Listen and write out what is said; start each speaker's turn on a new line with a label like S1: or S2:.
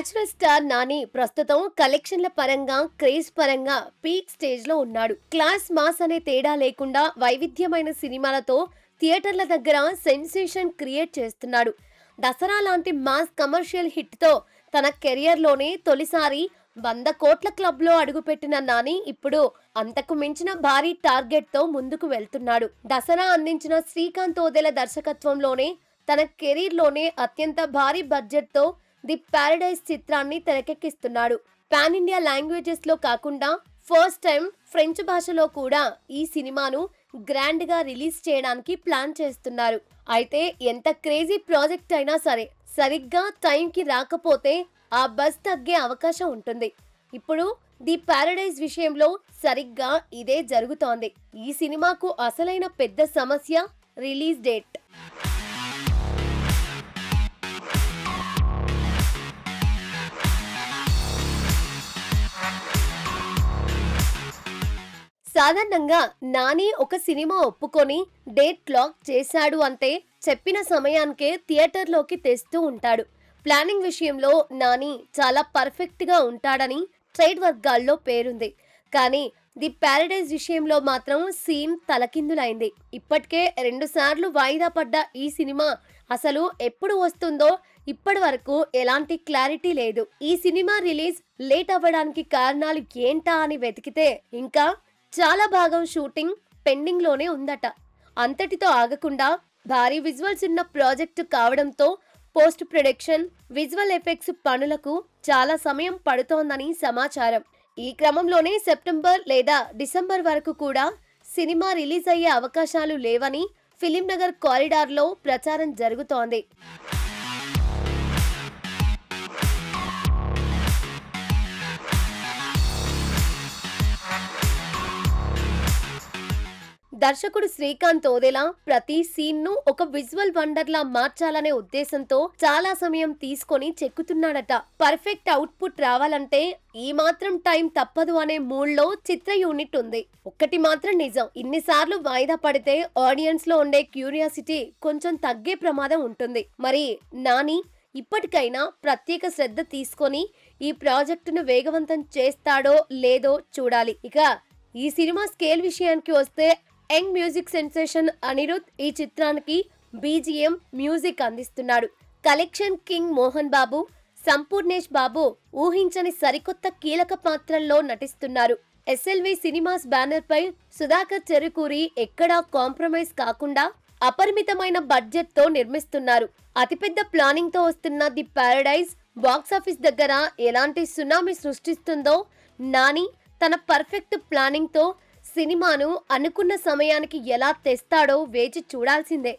S1: Natural star Nani ప్రస్తుతం కలెక్షన్ల పరంగా క్రేజ్ పరంగా పీక్ స్టేజ్ లో ఉన్నాడు. క్లాస్ మాస్ అనే తేడా లేకుండా వైవిధ్యమైన సినిమాలతో థియేటర్ల దగ్గర సెన్సేషన్ క్రియేట్ చేస్తున్నాడు. దసరా లాంటి మాస్ కమర్షియల్ హిట్ తో తన కెరియర్ లోనే తొలిసారి 100 కోట్ల క్లబ్ లో అడుగుపెట్టిన నాని ఇప్పుడు అంతకు మించిన భారీ టార్గెట్ తో ముందుకు వెళ్తున్నాడు. దసరా అందించిన శ్రీకాంత్ ఓదెల దర్శకత్వంలోనే తన కెరీర్ లోనే అత్యంత భారీ బడ్జెట్ తో ది పారడైజ్ చిత్రాన్ని తెరకెక్కిస్తున్నాడు. పాన్ ఇండియా లాంగ్వేజెస్ లో కాకుండా ఫస్ట్ టైం ఫ్రెంచ్ భాషలో కూడా ఈ సినిమాను గ్రాండ్ గా రిలీజ్ చేయడానికి ప్లాన్ చేస్తున్నారు. అయితే ఎంత క్రేజీ ప్రాజెక్ట్ అయినా సరే సరిగ్గా టైంకి రాకపోతే ఆ బజ్ తగ్గే అవకాశం ఉంటుంది. ఇప్పుడు ది పారడైజ్ విషయంలో సరిగ్గా ఇదే జరుగుతోంది. ఈ సినిమాకు అసలైన పెద్ద సమస్య రిలీజ్ డేట్. సాధారణంగా నాని ఒక సినిమా ఒప్పుకొని డేట్ లాక్ చేశాడు అంటే చెప్పిన సమయానికే థియేటర్లోకి తెస్తూ ఉంటాడు. ప్లానింగ్ విషయంలో నాని చాలా పర్ఫెక్ట్ గా ఉంటాడని ట్రేడ్ వర్గాల్లో పేరుంది. కానీ ది పారడైజ్ విషయంలో మాత్రం సీన్ తలకిందులైంది. ఇప్పటికే 2 సార్లు వాయిదా పడ్డ ఈ సినిమా అసలు ఎప్పుడు వస్తుందో ఇప్పటి వరకు ఎలాంటి క్లారిటీ లేదు. ఈ సినిమా రిలీజ్ లేట్ అవ్వడానికి కారణాలు ఏంటా అని వెతికితే ఇంకా చాలా భాగం షూటింగ్ పెండింగ్ లోనే ఉందట. అంతటితో ఆగకుండా భారీ విజువల్స్ ఉన్న ప్రాజెక్టు కావడంతో పోస్ట్ ప్రొడక్షన్, విజువల్ ఎఫెక్ట్స్ పనులకు చాలా సమయం పడుతోందని సమాచారం. ఈ క్రమంలోనే సెప్టెంబర్ లేదా డిసెంబర్ వరకు కూడా సినిమా రిలీజ్ అయ్యే అవకాశాలు లేవని ఫిలిం నగర్ కారిడార్లో ప్రచారం జరుగుతోంది. దర్శకుడు శ్రీకాంత్ ఓదెలా ప్రతి సీన్ ను ఒక విజువల్ వండర్ లా మార్చాలనే ఉద్దేశంతో చాలా సమయం తీసుకొని చెక్కుతున్నాడట. పర్ఫెక్ట్ అవుట్పుట్ రావాలంటే ఈ మాత్రం టైం తప్పదు అనే మూడ్ లో చిత్ర యూనిట్ ఉంది. ఒక్కటి మాత్రం నిజం, ఇన్నిసార్లు వాయిదా పడితే ఆడియన్స్ లో ఉండే క్యూరియాసిటీ కొంచెం తగ్గే ప్రమాదం ఉంటుంది. మరి నాని ఇప్పటికైనా ప్రత్యేక శ్రద్ధ తీసుకొని ఈ ప్రాజెక్టును వేగవంతం చేస్తాడో లేదో చూడాలి. ఇక ఈ సినిమా స్కేల్ విషయానికి వస్తే యంగ్ మ్యూజిక్ సెన్సేషన్ అనిరుద్ ఈ చిత్రానికి బీజిఎం మ్యూజిక్ అందిస్తున్నాడు. కలెక్షన్ కింగ్ మోహన్ బాబు, సంపూర్ణేష్ బాబు ఊహించని సరికొత్త కీలక పాత్రల్లో నటిస్తున్నారు. ఎస్ఎల్వి సినిమాస్ బ్యానర్ పై సుధాకర్ చెరుకూరి ఎక్కడా కాంప్రమైజ్ కాకుండా అపరిమితమైన బడ్జెట్ తో నిర్మిస్తున్నారు. అతిపెద్ద ప్లానింగ్ తో వస్తున్న ది పారడైజ్ బాక్సాఫీస్ దగ్గర ఎలాంటి సునామీ సృష్టిస్తుందో, నాని తన పర్ఫెక్ట్ ప్లానింగ్ తో సినిమాను అనుకున్న సమయానికి ఎలా తెస్తాడో వేచి చూడాల్సిందే.